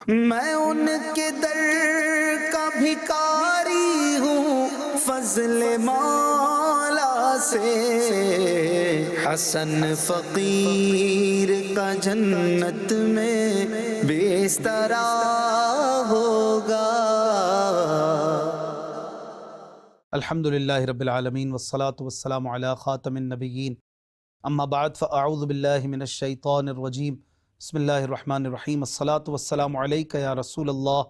میں ان کے در کا بھکاری ہوں فضل مولا سے، حسن فقیر کا جنت میں بستر ہوگا۔ الحمدللہ رب العالمین والصلاة والسلام علی خاتم النبیین، اما بعد فاعوذ باللہ من الشیطان الرجیم، بسم اللہ الرحمن الرحیم۔ الصلاة والسلام علیک یا رسول اللہ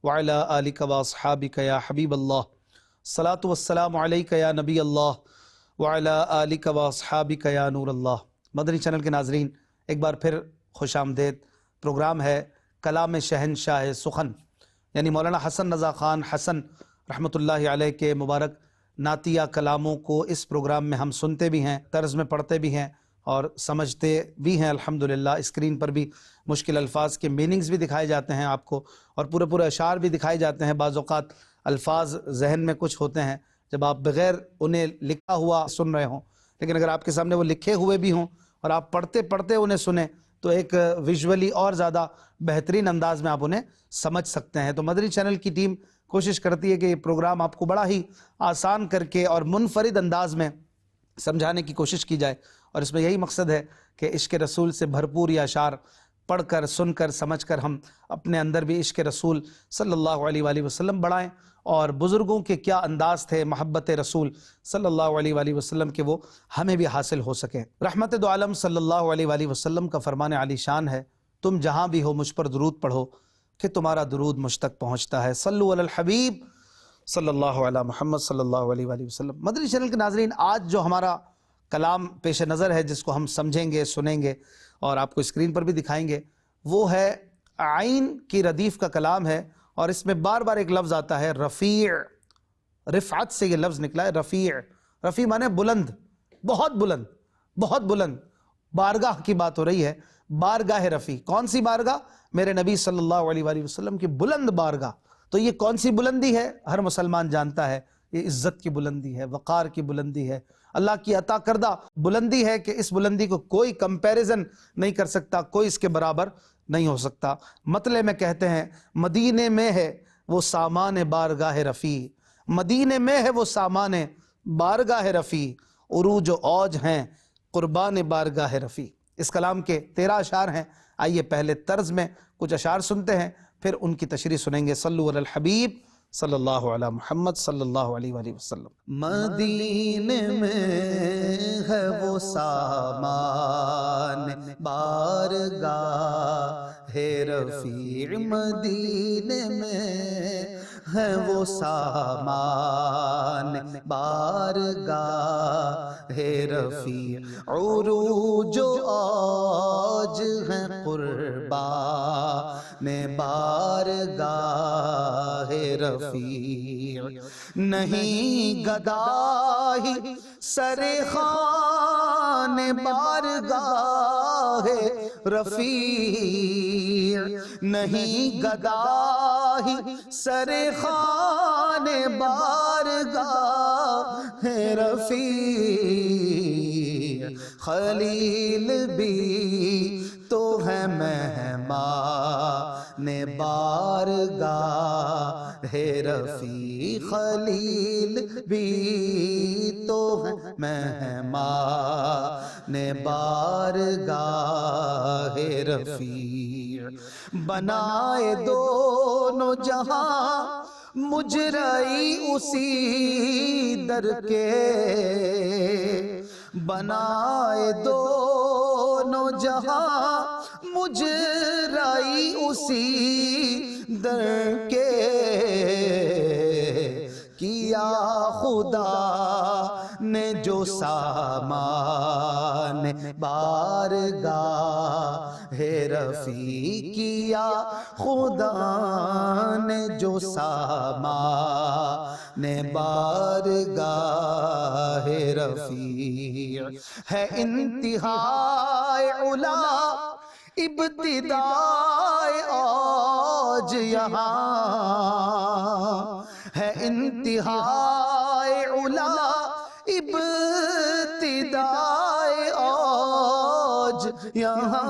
وعلی آلک واصحابک یا حبیب اللہ، الصلاة والسلام علیک یا نبی اللہ وعلی آلک واصحابک یا نور اللہ۔ مدنی چینل کے ناظرین، ایک بار پھر خوش آمدید۔ پروگرام ہے کلام شہنشاہ سخن، یعنی مولانا حسن رضا خان حسن رحمۃ اللہ علیہ کے مبارک نعتیہ کلاموں کو اس پروگرام میں ہم سنتے بھی ہیں، طرز میں پڑھتے بھی ہیں اور سمجھتے بھی ہیں الحمدللہ۔ اسکرین پر بھی مشکل الفاظ کے میننگز بھی دکھائے جاتے ہیں آپ کو، اور پورے اشعار بھی دکھائے جاتے ہیں۔ بعض اوقات الفاظ ذہن میں کچھ ہوتے ہیں جب آپ بغیر انہیں لکھا ہوا سن رہے ہوں، لیکن اگر آپ کے سامنے وہ لکھے ہوئے بھی ہوں اور آپ پڑھتے انہیں سنیں تو ایک ویژولی اور زیادہ بہترین انداز میں آپ انہیں سمجھ سکتے ہیں۔ تو مدنی چینل کی ٹیم کوشش کرتی ہے کہ یہ پروگرام آپ کو بڑا ہی آسان کر کے اور منفرد انداز میں سمجھانے کی کوشش کی جائے، اور اس میں یہی مقصد ہے کہ عشق رسول سے بھرپور یہ اشعار پڑھ کر، سن کر، سمجھ کر ہم اپنے اندر بھی عشق رسول صلی اللہ علیہ وآلہ وسلم بڑھائیں، اور بزرگوں کے کیا انداز تھے محبت رسول صلی اللہ علیہ وآلہ وسلم کے، وہ ہمیں بھی حاصل ہو سکیں۔ رحمت دو عالم صلی اللہ علیہ وآلہ وسلم کا فرمان عالی شان ہے، تم جہاں بھی ہو مجھ پر درود پڑھو کہ تمہارا درود مجھ تک پہنچتا ہے۔ صلو علی الحبیب صلی اللہ علی محمد صلی اللہ علیہ وآلہ وسلم۔ مدنی چینل کے ناظرین، آج جو ہمارا کلام پیش نظر ہے، جس کو ہم سمجھیں گے، سنیں گے اور آپ کو اسکرین پر بھی دکھائیں گے، وہ ہے عین کی ردیف کا کلام ہے، اور اس میں بار بار ایک لفظ آتا ہے رفیع۔ رفعت سے یہ لفظ نکلا ہے رفیع۔ رفیع مانے بلند، بہت بلند، بہت بلند۔ بارگاہ کی بات ہو رہی ہے، بارگاہ رفیع۔ کون سی بارگاہ؟ میرے نبی صلی اللہ علیہ وآلہ وسلم کی بلند بارگاہ۔ تو یہ کون سی بلندی ہے؟ ہر مسلمان جانتا ہے یہ عزت کی بلندی ہے، وقار کی بلندی ہے، اللہ کی عطا کردہ بلندی ہے کہ اس بلندی کو کوئی کمپیریزن نہیں کر سکتا، کوئی اس کے برابر نہیں ہو سکتا۔ مطلع میں کہتے ہیں مدینے میں ہے وہ سامان بارگاہ رفیع، مدینے میں ہے وہ سامان بارگاہ رفیع، عروج و اوج ہیں قربان بارگاہ رفیع۔ اس کلام کے 13 اشعار ہیں۔ آئیے پہلے طرز میں کچھ اشعار سنتے ہیں، پھر ان کی تشریح سنیں گے۔ صلو علی الحبیب صلی اللہ علی محمد صلی اللہ علیہ وآلہ وسلم۔ مدینے میں ہے وہ سامان بارگاہ رفیع، مدینے میں ہے وہ سامان بارگاہ رفیع، عروج و اوج ہیں قربان بارگاہ رفیع، نہیں گداہی سر خوان بارگاہ رفیع، نہیں گداہی سر خوان بارگاہ رفیع، خلیل بھی تو ہے مہمان بارگاہ رفیع، خلیل بھی تو ہے مہمان بارگاہ رفیع، بنائے دونوں جہاں مجرئی اسی در کے، بنائے دونوں جہاں مجرئی اسی در کے، کیا خدا نے جو سامان بارگاہ رفیع، کیا خدا نے جو سامان بارگاہ رفیع، ہے انتہائے علا ابتدائے اوج یہاں، ہے انتہائے علا ابتدائے اوج یہاں،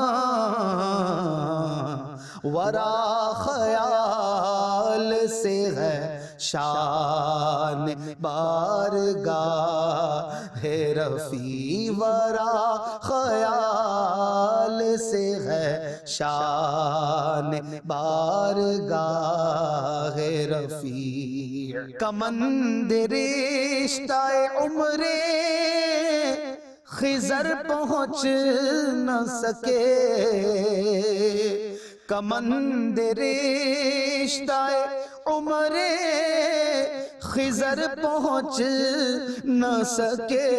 ورا خیال سے ہے شان بارگاہ رفیع ورا خیال سے ہے شان بارگاہ رفیع کمند رشتہ عمر خضر پہنچ نہ سکے کمند رشتہ عمر خضر پہنچ نہ سکے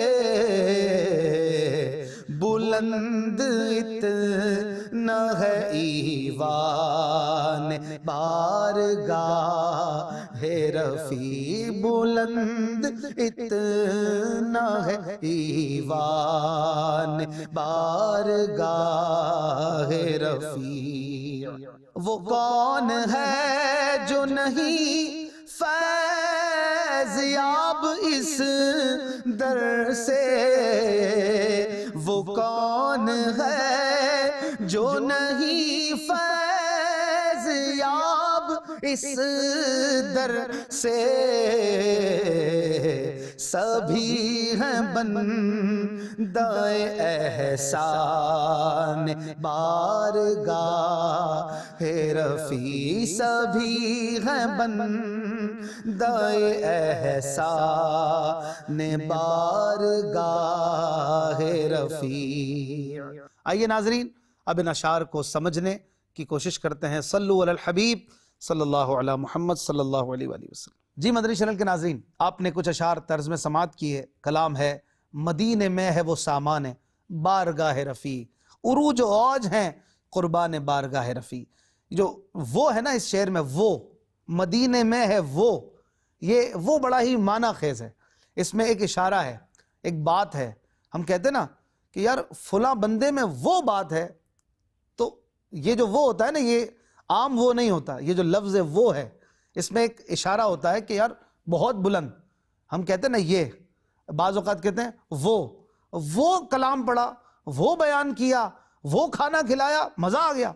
بلند اتنا ہے ایوان بارگاہ رفیع بلند اتنا ہے ایوان بارگاہ رفیع وہ کون ہے جو نہیں فیض یاب اس در سے وہ کون ہے جو نہیں فیض یاب اس در سے سبھی ہیں بندہ احسان بارگاہ رفیع سبھی ہیں بندہ احسان بارگاہ رفیع۔ آئیے ناظرین اب ان اشعار کو سمجھنے کی کوشش کرتے ہیں۔ صلو علی الحبیب صلی اللہ علی محمد صلی اللہ علیہ وآلہ وسلم۔ جی مدنی چینل کے ناظرین، آپ نے کچھ اشعار طرز میں سماعت کی ہے۔ کلام ہے مدینے میں ہے وہ سامان بارگاہ رفیع، عروج و عوج ہیں قربان بارگاہ رفیع۔ جو وہ ہے نا اس شعر میں، وہ مدینے میں ہے یہ وہ بڑا ہی معنی خیز ہے۔ اس میں ایک اشارہ ہے، ایک بات ہے۔ ہم کہتے ہیں نا کہ یار فلاں بندے میں وہ بات ہے، تو یہ جو وہ ہوتا ہے نا، یہ عام وہ نہیں ہوتا، یہ جو لفظ ہے وہ ہے، اس میں ایک اشارہ ہوتا ہے کہ یار بہت بلند۔ ہم کہتے ہیں نا یہ، بعض اوقات کہتے ہیں وہ کلام پڑھا، وہ بیان کیا، وہ کھانا کھلایا، مزہ آ گیا۔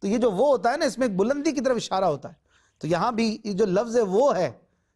تو یہ جو وہ ہوتا ہے نا، اس میں ایک بلندی کی طرف اشارہ ہوتا ہے۔ تو یہاں بھی یہ جو لفظ ہے وہ ہے،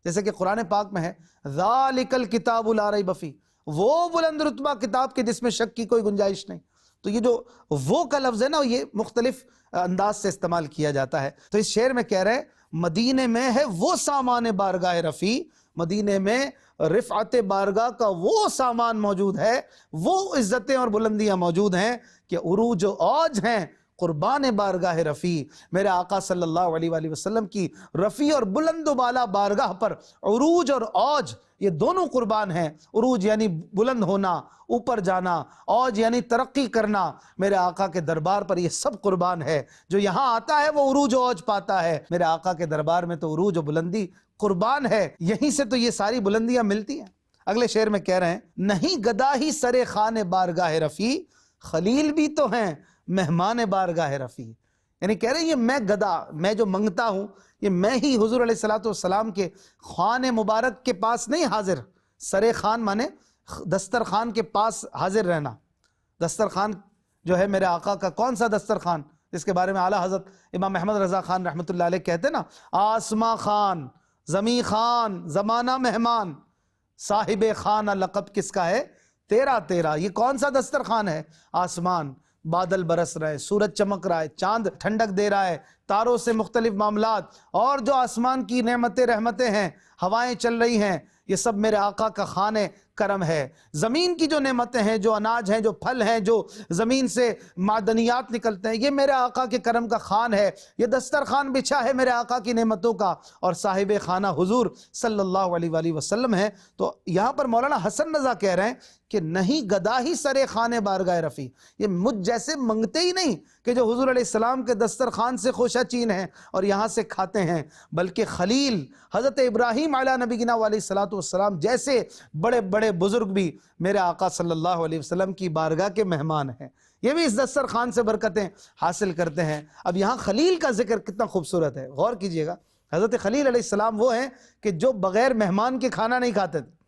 جیسے کہ قرآن پاک میں ہے ذالک الکتاب لا ریب فیہ، وہ بلند رتبہ کتاب کے جس میں شک کی کوئی گنجائش نہیں۔ تو یہ جو وہ کا لفظ ہے نا، یہ مختلف انداز سے استعمال کیا جاتا ہے۔ تو اس شعر میں کہہ رہے ہیں مدینے میں ہے وہ سامان بارگاہ رفیع، مدینے میں رفعت بارگاہ کا وہ سامان موجود ہے، وہ عزتیں اور بلندیاں موجود ہیں کہ عروج و عوج ہیں قربان بارگاہ رفیع۔ میرے آقا صلی اللہ علیہ وآلہ وسلم کی رفیع اور بلند و بالا بارگاہ پر عروج اور عوج یہ دونوں قربان ہیں۔ عروج یعنی بلند ہونا، اوپر جانا، عوج یعنی ترقی کرنا۔ میرے آقا کے دربار پر یہ سب قربان ہے۔ جو یہاں آتا ہے وہ عروج و عوج پاتا ہے، میرے آقا کے دربار میں تو عروج و بلندی قربان ہے، یہیں سے تو یہ ساری بلندیاں ملتی ہیں۔ اگلے شعر میں کہہ رہے ہیں نہیں گدا ہی سر خان بارگاہ رفیع، خلیل بھی تو ہیں مہمان بارگاہ رفیع۔ یعنی کہہ رہے ہیں یہ میں گدا، میں جو منگتا ہوں، یہ میں ہی حضور علیہ السلام کے خوان مبارک کے پاس نہیں حاضر۔ سر خان مانے دسترخوان کے پاس حاضر رہنا۔ دسترخوان جو ہے میرے آقا کا کون سا دسترخوان، جس کے بارے میں اعلیٰ حضرت امام احمد رضا خان رحمۃ اللہ علیہ کہتے ہیں نا، آسماں خان، زمیں خان، زمانہ مہمان، صاحب خانہ لقب کس کا ہے؟ تیرا تیرا۔ یہ کون سا دسترخوان ہے؟ آسمان، بادل برس رہا ہے، سورج چمک رہا ہے، چاند ٹھنڈک دے رہا ہے، تاروں سے مختلف معاملات، اور جو آسمان کی نعمتیں رحمتیں ہیں، ہوائیں چل رہی ہیں، یہ سب میرے آقا کا خوان کرم ہے۔ زمین کی جو نعمتیں ہیں، جو اناج ہیں، جو پھل ہیں، جو زمین سے معدنیات نکلتے ہیں، یہ میرے آقا کے کرم کا خوان ہے۔ یہ دسترخوان بچھا ہے میرے آقا کی نعمتوں کا، اور صاحب خانہ حضور صلی اللہ علیہ وآلہ وسلم ہے۔ تو یہاں پر مولانا حسن رضا کہہ رہے ہیں کہ نہیں گدا ہی سر خان بارگاہ رفیع، یہ مجھ جیسے منگتے ہی نہیں کہ جو حضور علیہ السلام کے دسترخوان سے خوشہ چین ہیں اور یہاں سے کھاتے ہیں، بلکہ خلیل حضرت ابراہیم علیہ نبینا علیہ السلام جیسے بڑے بڑے بزرگ بھی میرے آقا صلی اللہ علیہ وسلم کی بارگاہ کے مہمان ہیں، یہ بھی اس دسترخوان سے برکتیں حاصل کرتے ہیں۔ اب یہاں خلیل کا ذکر کتنا خوبصورت ہے، غور کیجئے گا۔ حضرت خلیل علیہ السلام وہ ہیں کہ جو بغیر مہمان کے کھانا نہیں کھاتے تھے،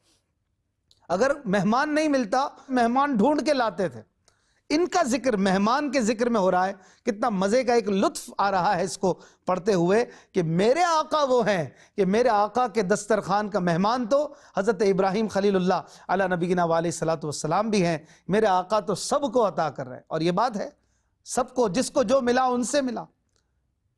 اگر مہمان نہیں ملتا مہمان ڈھونڈ کے لاتے تھے۔ ان کا ذکر مہمان کے ذکر میں ہو رہا ہے. کتنا مزے کا ایک لطف آ رہا ہے اس کو پڑھتے ہوئے کہ میرے آقا وہ ہیں کہ میرے آقا کے دسترخوان کا مہمان تو حضرت ابراہیم خلیل اللہ علی نبینا علیہ الصلوۃ والسلام بھی ہیں. میرے آقا تو سب کو عطا کر رہے ہیں، اور یہ بات ہے سب کو، جس کو جو ملا ان سے ملا.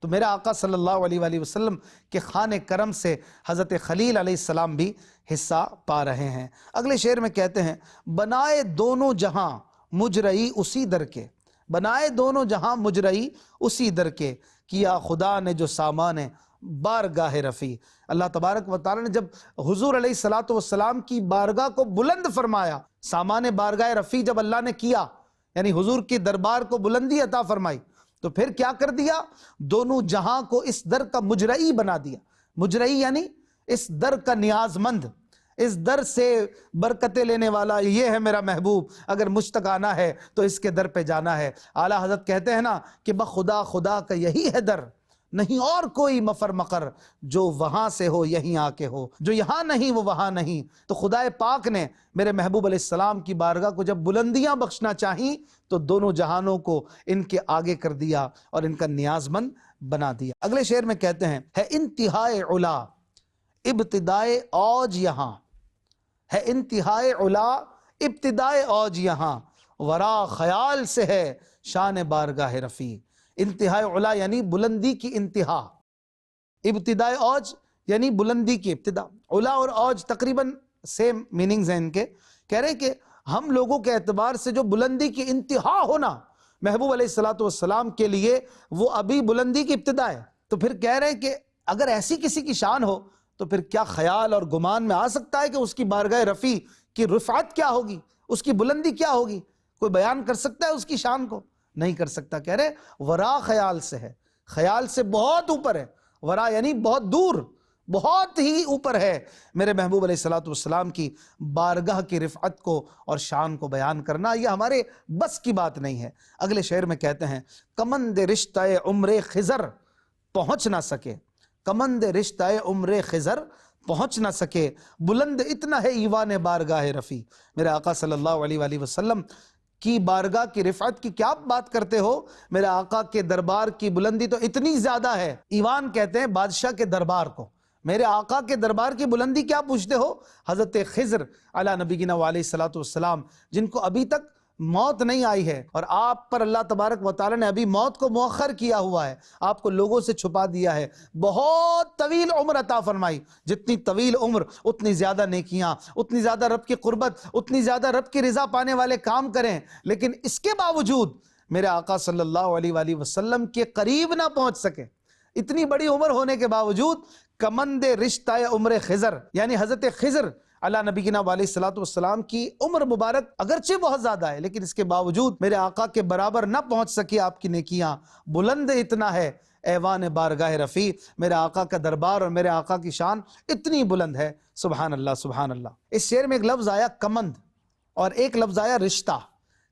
تو میرے آقا صلی اللہ علیہ وآلہ وسلم کے خوان کرم سے حضرت خلیل علیہ السلام بھی حصہ پا رہے ہیں. اگلے شعر میں کہتے ہیں بنائے دونوں جہاں مجرئی اسی در کے، بنائے دونوں جہاں مجرئی اسی در کے، کیا خدا نے جو سامان بارگاہ رفیع. اللہ تبارک و تعالی نے جب حضور علیہ الصلوۃ والسلام کی بارگاہ کو بلند فرمایا، سامان بارگاہ رفیع جب اللہ نے کیا، یعنی حضور کی دربار کو بلندی عطا فرمائی، تو پھر کیا کر دیا؟ دونوں جہاں کو اس در کا مجرئی بنا دیا. مجرئی یعنی اس در کا نیاز مند، اس در سے برکتیں لینے والا. یہ ہے میرا محبوب، اگر مجھ تک آنا ہے تو اس کے در پہ جانا ہے. اعلیٰ حضرت کہتے ہیں نا کہ بخدا خدا کا یہی ہے در، نہیں اور کوئی مفر مقر، جو وہاں سے ہو یہیں آ کے ہو، جو یہاں نہیں وہ وہاں نہیں. تو خدا پاک نے میرے محبوب علیہ السلام کی بارگاہ کو جب بلندیاں بخشنا چاہیں تو دونوں جہانوں کو ان کے آگے کر دیا اور ان کا نیاز مند بنا دیا. اگلے شعر میں کہتے ہیں ہے انتہائے علا ابتدائے اوج یہاں، ہے انتہائے علا ابتدائے اوج یہاں، ورا خیال سے ہے شان بارگاہ رفیع. انتہائی علا یعنی بلندی کی انتہا، ابتدائے اوج یعنی بلندی کی ابتدا. علا اور اوج تقریباً سیم میننگز ہیں ان کے. کہہ رہے ہیں کہ ہم لوگوں کے اعتبار سے جو بلندی کی انتہا ہونا محبوب علیہ الصلوۃ والسلام کے لیے وہ ابھی بلندی کی ابتدا ہے. تو پھر کہہ رہے ہیں کہ اگر ایسی کسی کی شان ہو تو پھر کیا خیال اور گمان میں آ سکتا ہے کہ اس کی بارگاہ رفیع کی رفعت کیا ہوگی، اس کی بلندی کیا ہوگی؟ کوئی بیان کر سکتا ہے اس کی شان کو؟ نہیں کر سکتا. کہہ رہے ورا خیال سے ہے، خیال سے بہت اوپر ہے. ورا یعنی بہت دور، بہت ہی اوپر ہے میرے محبوب علیہ الصلوۃ والسلام کی بارگاہ کی رفعت کو اور شان کو بیان کرنا. یہ ہمارے بس کی بات نہیں ہے. اگلے شعر میں کہتے ہیں کمند رشتہ عمر خضر پہنچ نہ سکے، کمند رشتہ عمر خضر پہنچ نہ سکے، بلند اتنا ہے ایوان بارگاہ رفیع. میرے آقا صلی اللہ علیہ وآلہ وسلم کی بارگاہ کی رفعت کی کیا بات کرتے ہو؟ میرے آقا کے دربار کی بلندی تو اتنی زیادہ ہے. ایوان کہتے ہیں بادشاہ کے دربار کو. میرے آقا کے دربار کی بلندی کیا پوچھتے ہو؟ حضرت خضر علی نبینا علیہ الصلوۃ والسلام، جن کو ابھی تک موت نہیں آئی ہے، اور آپ پر اللہ تبارک و تعالی نے ابھی موت کو مؤخر کیا ہوا ہے، آپ کو لوگوں سے چھپا دیا ہے، بہت طویل عمر عطا فرمائی. جتنی طویل عمر اتنی زیادہ نیکیاں، اتنی زیادہ رب کی قربت، اتنی زیادہ رب کی رضا پانے والے کام کریں. لیکن اس کے باوجود میرے آقا صلی اللہ علیہ وآلہ وسلم کے قریب نہ پہنچ سکے. اتنی بڑی عمر ہونے کے باوجود کمند رشتہ عمر خضر یعنی حضرت خضر علی نبینا علیہ الصلوۃ والسلام کی عمر مبارک اگرچہ بہت زیادہ ہے، لیکن اس کے باوجود میرے آقا کے برابر نہ پہنچ سکی آپ کی نیکیاں. بلند اتنا ہے ایوان بارگاہ رفیع، میرے آقا کا دربار اور میرے آقا کی شان اتنی بلند ہے. سبحان اللہ سبحان اللہ. اس شعر میں ایک لفظ آیا کمند اور ایک لفظ آیا رشتہ.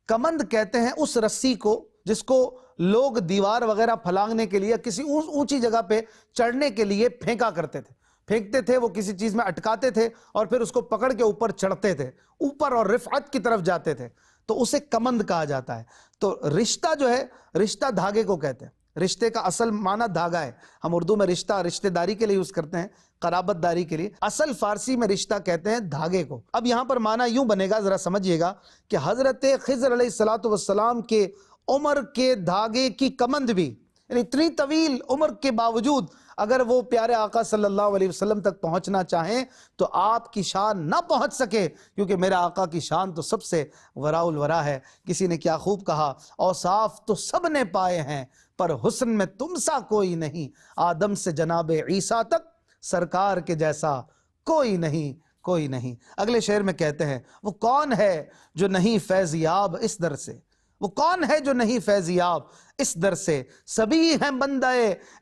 کمند کہتے ہیں اس رسی کو جس کو لوگ دیوار وغیرہ پھلانگنے کے لیے، کسی اونچی جگہ پہ چڑھنے کے لیے پھینکا کرتے تھے، پھینکتے تھے، وہ کسی چیز میں اٹکاتے تھے اور پھر اس کو پکڑ کے اوپر چڑھتے تھے، اوپر اور رفعت کی طرف جاتے تھے، تو اسے کمند کہا جاتا ہے. تو رشتہ جو ہے، رشتہ دھاگے کو کہتے ہیں. رشتے کا اصل معنی دھاگا ہے. ہم اردو میں رشتہ رشتہ داری کے لیے یوز کرتے ہیں، قرابت داری کے لیے. اصل فارسی میں رشتہ کہتے ہیں دھاگے کو. اب یہاں پر معنی یوں بنے گا، ذرا سمجھیے گا کہ حضرت خضر علیہ الصلوۃ والسلام کے عمر کے دھاگے کی کمند بھی، یعنی اتنی طویل عمر کے باوجود اگر وہ پیارے آقا صلی اللہ علیہ وسلم تک پہنچنا چاہیں تو آپ کی شان نہ پہنچ سکے، کیونکہ میرے آقا کی شان تو سب سے وراء الورا ہے. کسی نے کیا خوب کہا، اوصاف تو سب نے پائے ہیں پر حسن میں تم سا کوئی نہیں، آدم سے جناب عیسیٰ تک سرکار کے جیسا کوئی نہیں، کوئی نہیں. اگلے شعر میں کہتے ہیں وہ کون ہے جو نہیں فیض یاب اس در سے، وہ کون ہے جو نہیں فیض یاب اس در سے سبھی ہیں بندہ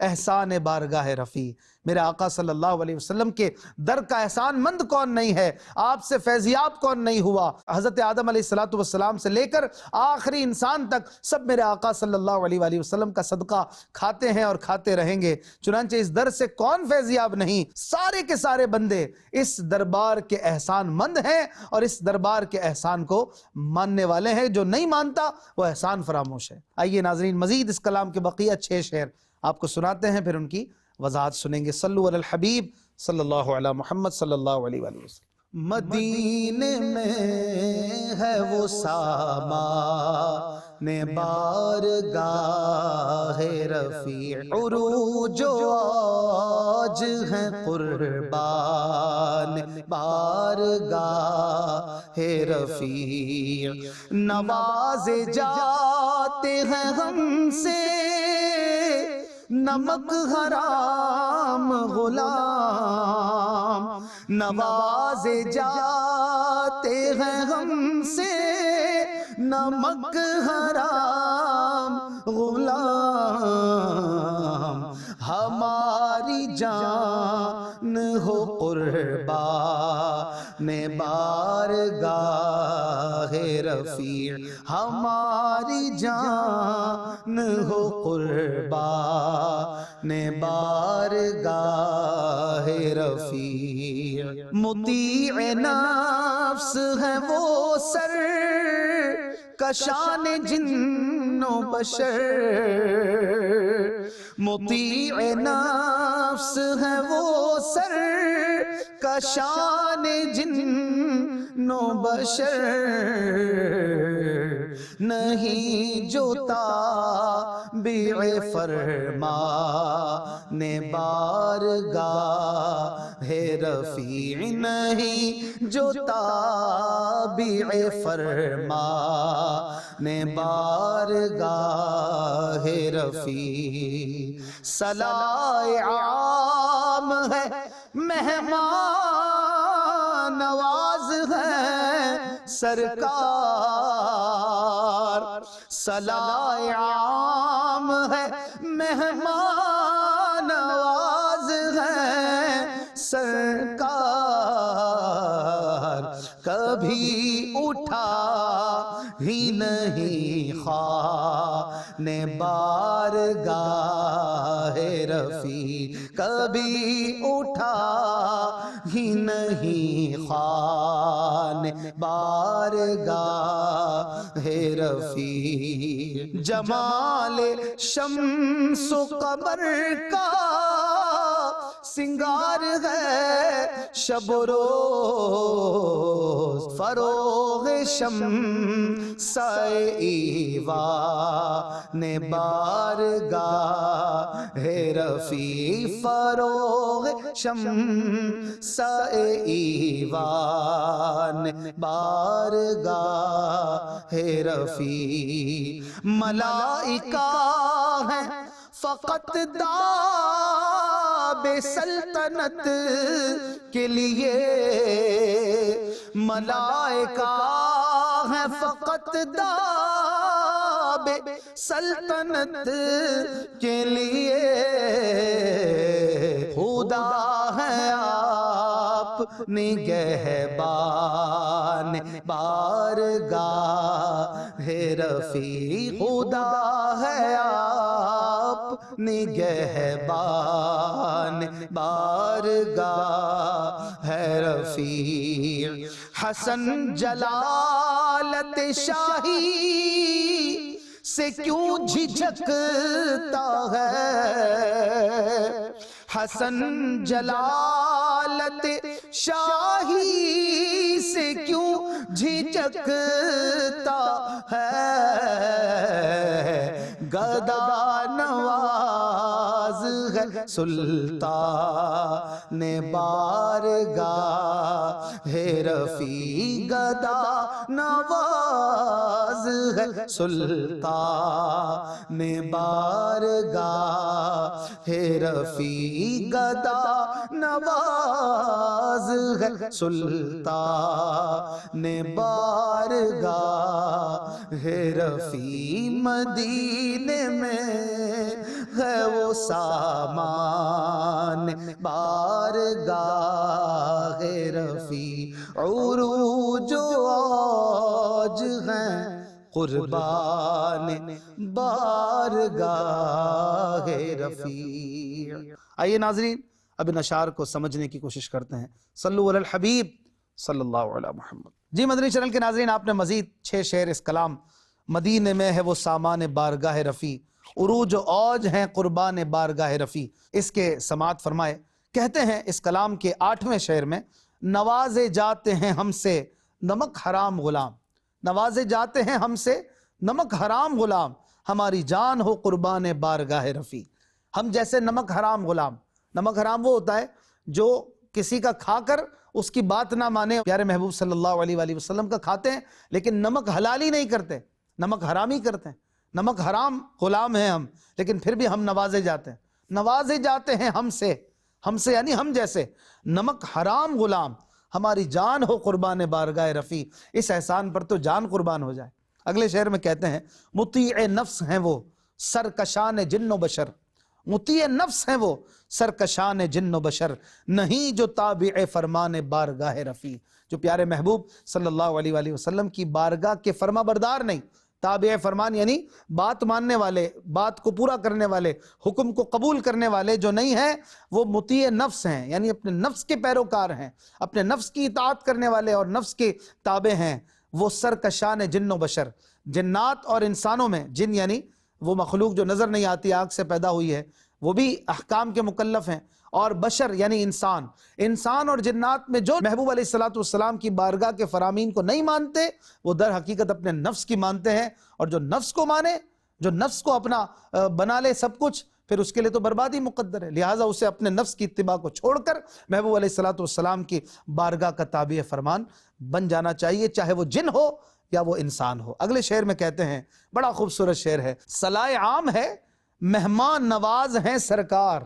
احسان بارگاہ رفیع۔ میرے آقا صلی اللہ علیہ وسلم کے در کا احسان مند کون نہیں ہے، آپ سے فیضیاب کون نہیں ہوا۔ حضرت آدم علیہ السلام سے لے کر آخری انسان تک سب میرے آقا صلی اللہ علیہ وآلہ وسلم کا صدقہ کھاتے ہیں اور کھاتے رہیں گے، چنانچہ اس در سے کون فیضیاب نہیں۔ سارے کے سارے بندے اس دربار کے احسان مند ہیں اور اس دربار کے احسان کو ماننے والے ہیں، جو نہیں مانتا وہ احسان فراموش ہے۔ آئیے ناظرین، مزید اس کلام کے بقیہ 6 شعر آپ کو سناتے ہیں، پھر ان کی وضاحت سنیں گے۔ صلو علی الحبیب صلی اللہ علی محمد صلی اللہ علیہ وآلہ وسلم۔ مدینے میں ہے وہ سامان بارگاہ رفیع، عروج و آج ہیں قربان بارگاہ رفیع، نوازے جاتے ہیں ہم سے نمک حرام غلام، نوازے جاتے ہیں ہم سے نمک حرام غلام، ہماری جان ہو قربان بارگاہ رفیع، ہماری جان ہو قربان بارگاہ رفیع، مطیع نفس ہے وہ سر کشان جن و بشر، مطیع نفس ہے وہ سر کشان جن و بشر، نہیں جو تابع فرمان بارگاہ رفیع، نہیں جو تابع فرمان بارگاہ رفیع، صلاح عام ہے مہمان نواز ہے سرکار، صلاح عام ہے مہمان نواز ہے سرکار، کبھی اٹھا ہی نہیں خوان بارگاہ رفیع، کبھی اٹھا ہی نہیں خوان بارگاہ رفیع، جمال شمس و قمر کا سنگار ہے شب و روز، فروغ شمس ایوان بارگاہ رفیع، فروغ شمس ایوان بارگاہ رفیع، ملائکہ ہے فقط داب سلطنت کے لیے، ملائکہ ہے فقط داب سلطنت کے لیے، خدا ہے آپ نگہبان بارگاہ رفیع، خدا ہے آپ نگہبان بارگاہ رفیع، حسن جلالت شاہی سے کیوں جھجکتا ہے، حسن جلالت شاہی سے کیوں جھجکتا ہے، گدا نواز ہے سلطان بارگاہ رفیع گدا نواز ہے سلطان بارگاہ رفیع گدا نواز ہے سلطان بارگاہ رفیع مدینے میں ہے وہ سامان بارگاہ رفیع عروج و عاج ہیں قربان بارگاہ رفیع۔ آئیے ناظرین اب ان اشعار کو سمجھنے کی کوشش کرتے ہیں۔ صلو علی الحبیب صلی اللہ علیہ محمد۔ جی مدنی چینل کے ناظرین، آپ نے مزید 6 شعر اس کلام مدینے میں ہے وہ سامان بارگاہ رفیع، عروج و عوج ہیں قربان بارگاہ رفیع، اس کے سماعت فرمائے۔ کہتے ہیں اس کلام کے 8ویں شعر میں، نوازے جاتے ہیں ہم سے نمک حرام غلام، نوازے جاتے ہیں ہم سے نمک حرام غلام، ہماری جان ہو قربان بارگاہ رفیع۔ ہم جیسے نمک حرام غلام، نمک حرام وہ ہوتا ہے جو کسی کا کھا کر اس کی بات نہ مانے، پیارے محبوب صلی اللہ علیہ وآلہ وسلم کا کھاتے ہیں لیکن نمک حلالی نہیں کرتے، نمک حرامی کرتے ہیں، نمک حرام غلام ہیں ہم، لیکن پھر بھی ہم نوازے جاتے ہیں، نوازے جاتے ہیں ہم سے یعنی ہم جیسے نمک حرام غلام، ہماری جان ہو قربان بارگاہ رفیع۔ اس احسان پر تو جان قربان ہو جائے۔ اگلے شعر میں کہتے ہیں، مطیع نفس ہیں وہ سرکشان جن و بشر، مطیع نفس ہیں وہ سرکشان جن و بشر، نہیں جو تابع فرمان بارگاہ رفیع، جو پیارے محبوب صلی اللہ علیہ وآلہ وسلم کی بارگاہ کے فرما بردار نہیں، تابع فرمان یعنی بات ماننے والے، بات کو پورا کرنے والے، حکم کو قبول کرنے والے جو نہیں ہیں، وہ مطیع نفس ہیں، یعنی اپنے نفس کے پیروکار ہیں، اپنے نفس کی اطاعت کرنے والے اور نفس کے تابع ہیں۔ وہ سرکشان جن و بشر، جنات اور انسانوں میں، جن یعنی وہ مخلوق جو نظر نہیں آتی، آگ سے پیدا ہوئی ہے، وہ بھی احکام کے مکلف ہیں، اور بشر یعنی انسان اور جنات میں جو محبوب علیہ السلام کی بارگاہ کے فرامین کو نہیں مانتے، وہ در حقیقت اپنے نفس کی مانتے ہیں، اور جو نفس کو مانے، جو نفس کو اپنا بنا لے سب کچھ، پھر اس کے لیے تو بربادی مقدر ہے۔ لہٰذا اسے اپنے نفس کی اتباع کو چھوڑ کر محبوب علیہ السلام کی بارگاہ کا تابع فرمان بن جانا چاہیے، چاہے وہ جن ہو یا وہ انسان ہو۔ اگلے شعر میں کہتے ہیں، بڑا خوبصورت شعر ہے، صلاح عام ہے مہمان نواز ہیں سرکار،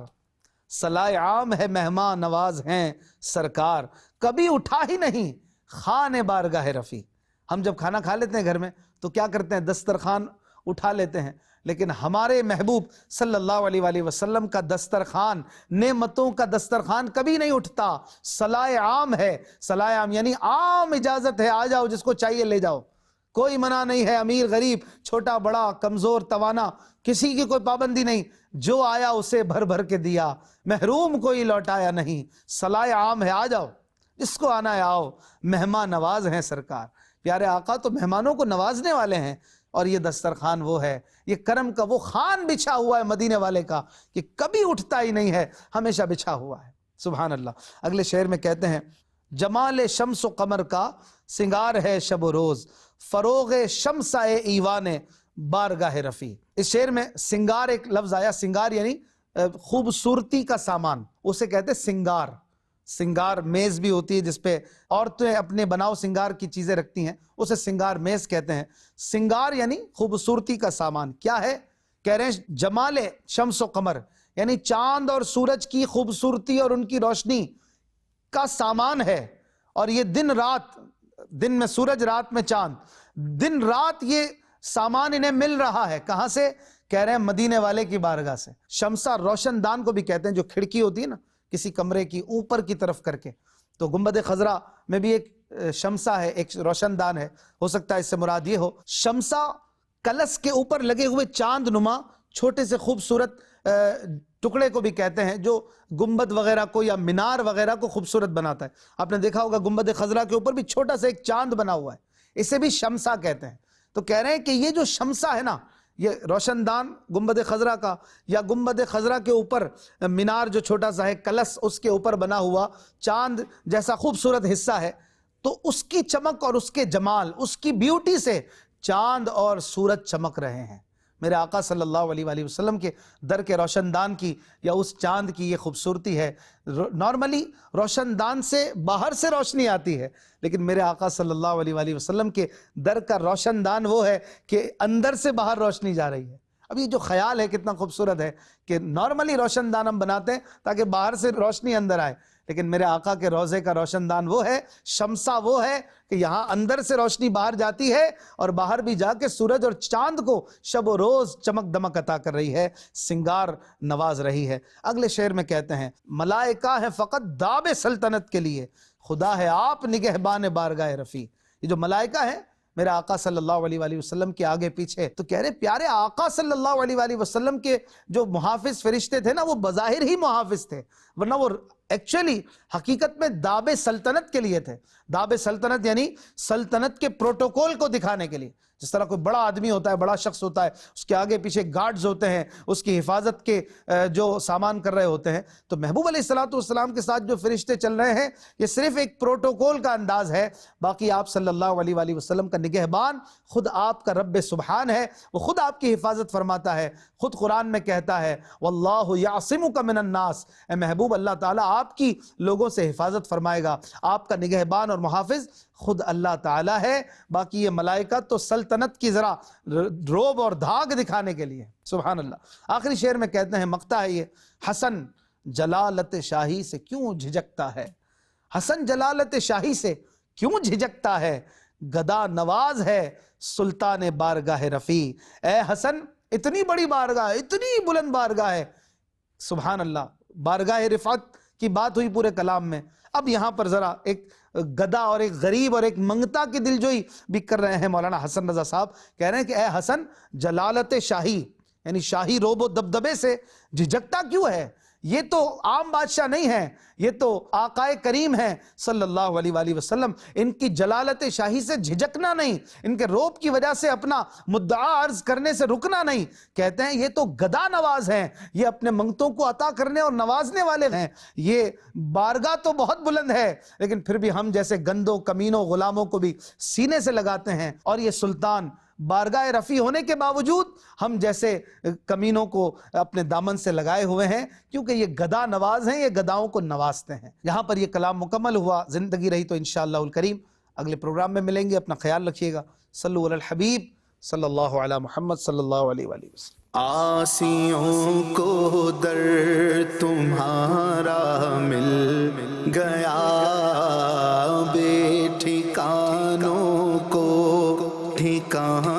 صلاح عام ہے مہمان نواز ہیں سرکار، کبھی اٹھا ہی نہیں خوان بارگاہ رفیع۔ ہم جب کھانا کھا لیتے ہیں گھر میں تو کیا کرتے ہیں؟ دسترخوان اٹھا لیتے ہیں، لیکن ہمارے محبوب صلی اللہ علیہ وآلہ وسلم کا دسترخوان، نعمتوں کا دسترخوان کبھی نہیں اٹھتا۔ صلاح عام ہے، صلاح عام یعنی عام اجازت ہے، آ جاؤ، جس کو چاہیے لے جاؤ، کوئی منع نہیں ہے، امیر غریب، چھوٹا بڑا، کمزور توانا، کسی کی کوئی پابندی نہیں، جو آیا اسے بھر بھر کے دیا، محروم کوئی لوٹایا نہیں۔ صلاح عام ہے، آ جاؤ، جس کو آنا ہے آؤ، مہمان نواز ہیں سرکار۔ پیارے آقا تو مہمانوں کو نوازنے والے ہیں، اور یہ دسترخوان وہ ہے، یہ کرم کا وہ خوان بچھا ہوا ہے مدینے والے کا کہ کبھی اٹھتا ہی نہیں ہے، ہمیشہ بچھا ہوا ہے۔ سبحان اللہ۔ اگلے شعر میں کہتے ہیں، جمال شمس و قمر کا سنگار ہے شب و روز، فروغ شمسہ ایوان بارگاہ رفیع۔ اس شعر میں سنگار ایک لفظ آیا، سنگار یعنی خوبصورتی کا سامان، اسے کہتے ہیں سنگار۔ سنگار میز بھی ہوتی ہے جس پہ عورتیں اپنے بناؤ سنگار کی چیزیں رکھتی ہیں، اسے سنگار میز کہتے ہیں۔ سنگار یعنی خوبصورتی کا سامان کیا ہے؟ کہہ رہے ہیں جمال شمس و قمر، یعنی چاند اور سورج کی خوبصورتی اور ان کی روشنی کا سامان ہے، اور یہ دن رات، دن میں سورج رات میں چاند، دن رات یہ سامان انہیں مل رہا ہے۔ کہاں سے؟ کہہ رہے ہیں مدینے والے کی بارگاہ سے۔ شمسہ روشن دان کو بھی کہتے ہیں، جو کھڑکی ہوتی ہے نا کسی کمرے کی اوپر کی طرف کر کے، تو گنبد خضرا میں بھی ایک شمسہ ہے، ایک روشن دان ہے، ہو سکتا ہے اس سے مراد یہ ہو۔ شمسہ کلس کے اوپر لگے ہوئے چاند نما چھوٹے سے خوبصورت ٹکڑے کو بھی کہتے ہیں، جو گنبد وغیرہ کو یا مینار وغیرہ کو خوبصورت بناتا ہے۔ آپ نے دیکھا ہوگا گنبد خضرا کے اوپر بھی چھوٹا سا ایک چاند بنا ہوا ہے، اسے بھی شمسہ کہتے ہیں۔ تو کہہ رہے ہیں کہ یہ جو شمسہ ہے نا، یہ روشن دان گنبد خضرا کا، یا گنبد خضرا کے اوپر مینار جو چھوٹا سا ہے، کلس اس کے اوپر بنا ہوا چاند جیسا خوبصورت حصہ ہے، تو اس کی چمک اور اس کے جمال، اس کی بیوٹی سے چاند اور سورج چمک رہے ہیں۔ میرے آقا صلی اللہ علیہ وآلہ وسلم کے در کے روشن دان کی یا اس چاند کی یہ خوبصورتی ہے۔ نارملی روشن دان سے باہر سے روشنی آتی ہے، لیکن میرے آقا صلی اللہ علیہ وآلہ وسلم کے در کا روشن دان وہ ہے کہ اندر سے باہر روشنی جا رہی ہے۔ اب یہ جو خیال ہے کتنا خوبصورت ہے کہ نارملی روشن دان ہم بناتے ہیں تاکہ باہر سے روشنی اندر آئے، لیکن میرے آقا کے روضے کا روشن دان وہ ہے، شمسا وہ ہے کہ یہاں اندر سے روشنی باہر جاتی ہے اور باہر بھی جا کے سورج اور چاند کو شب و روز چمک دمک عطا کر رہی ہے، سنگار نواز رہی ہے۔ اگلے شعر میں کہتے ہیں ملائکہ ہے فقط داب سلطنت کے لیے، خدا ہے آپ نگہبان بارگاہ رفیع۔ یہ جو ملائکہ ہیں میرے آقا صلی اللہ علیہ وآلہ وسلم کے آگے پیچھے، تو کہہ رہے پیارے آقا صلی اللہ علیہ وآلہ وسلم کے جو محافظ فرشتے تھے نا، وہ بظاہر ہی محافظ تھے، ورنہ وہ ایکچولی حقیقت میں داب سلطنت کے لیے تھے۔ داب سلطنت یعنی سلطنت کے پروٹوکول کو دکھانے کے لیے۔ جس طرح کوئی بڑا آدمی ہوتا ہے، بڑا شخص ہوتا ہے، اس کے آگے پیچھے گارڈز ہوتے ہیں، اس کی حفاظت کے جو سامان کر رہے ہوتے ہیں، تو محبوب علیہ السلام کے ساتھ جو فرشتے چل رہے ہیں یہ صرف ایک پروٹوکول کا انداز ہے، باقی آپ صلی اللہ علیہ وآلہ وسلم کا نگہبان خود آپ کا رب سبحان ہے، وہ خود آپ کی حفاظت فرماتا ہے۔ خود قرآن میں کہتا ہے واللہ یعصمک من الناس، اے محبوب اللہ تعالیٰ آپ کی لوگوں سے حفاظت فرمائے گا، آپ کا نگہبان اور محافظ خود اللہ تعالیٰ ہے۔ باقی یہ ملائکہ تو سلطنت کی ذرا روب اور دھاگ دکھانے کے لیے، سبحان اللہ۔ آخری شعر میں کہتے ہیں مقطع ہے یہ، حسن جلالت شاہی سے کیوں جھجکتا ہے، حسن جلالت شاہی سے کیوں جھجکتا ہے، گدا نواز ہے سلطان بارگاہ رفیع۔ اے حسن اتنی بڑی بارگاہ، اتنی بلند بارگاہ ہے، سبحان اللہ، بارگاہ رفعت کی بات ہوئی پورے کلام میں۔ اب یہاں پر ذرا ایک گدا اور ایک غریب اور ایک منگتا کی دلجوئی بھی کر رہے ہیں مولانا حسن رضا صاحب، کہہ رہے ہیں کہ اے حسن جلالت شاہی یعنی شاہی روب و دبدبے سے جھجکتا کیوں ہے؟ یہ تو عام بادشاہ نہیں ہے، یہ تو آقا کریم ہیں صلی اللہ علیہ وآلہ وسلم، ان کی جلالت شاہی سے جھجکنا نہیں، ان کے روب کی وجہ سے اپنا مدعا عرض کرنے سے رکنا نہیں۔ کہتے ہیں یہ تو گدا نواز ہیں، یہ اپنے منگتوں کو عطا کرنے اور نوازنے والے ہیں، یہ بارگاہ تو بہت بلند ہے، لیکن پھر بھی ہم جیسے گندوں کمینوں غلاموں کو بھی سینے سے لگاتے ہیں، اور یہ سلطان بارگاہ رفیع ہونے کے باوجود ہم جیسے کمینوں کو اپنے دامن سے لگائے ہوئے ہیں، کیونکہ یہ گدا نواز ہیں، یہ گداؤں کو نوازتے ہیں۔ یہاں پر یہ کلام مکمل ہوا، زندگی رہی تو انشاءاللہ الکریم اگلے پروگرام میں ملیں گے۔ اپنا خیال رکھیے گا۔ صلو علی الحبیب صلی اللہ علی محمد صلی اللہ علیہ وآلہ وسلم۔ آسیوں کو در تمہارا مل گیا، بے ٹھکانوں کو ٹھکانہ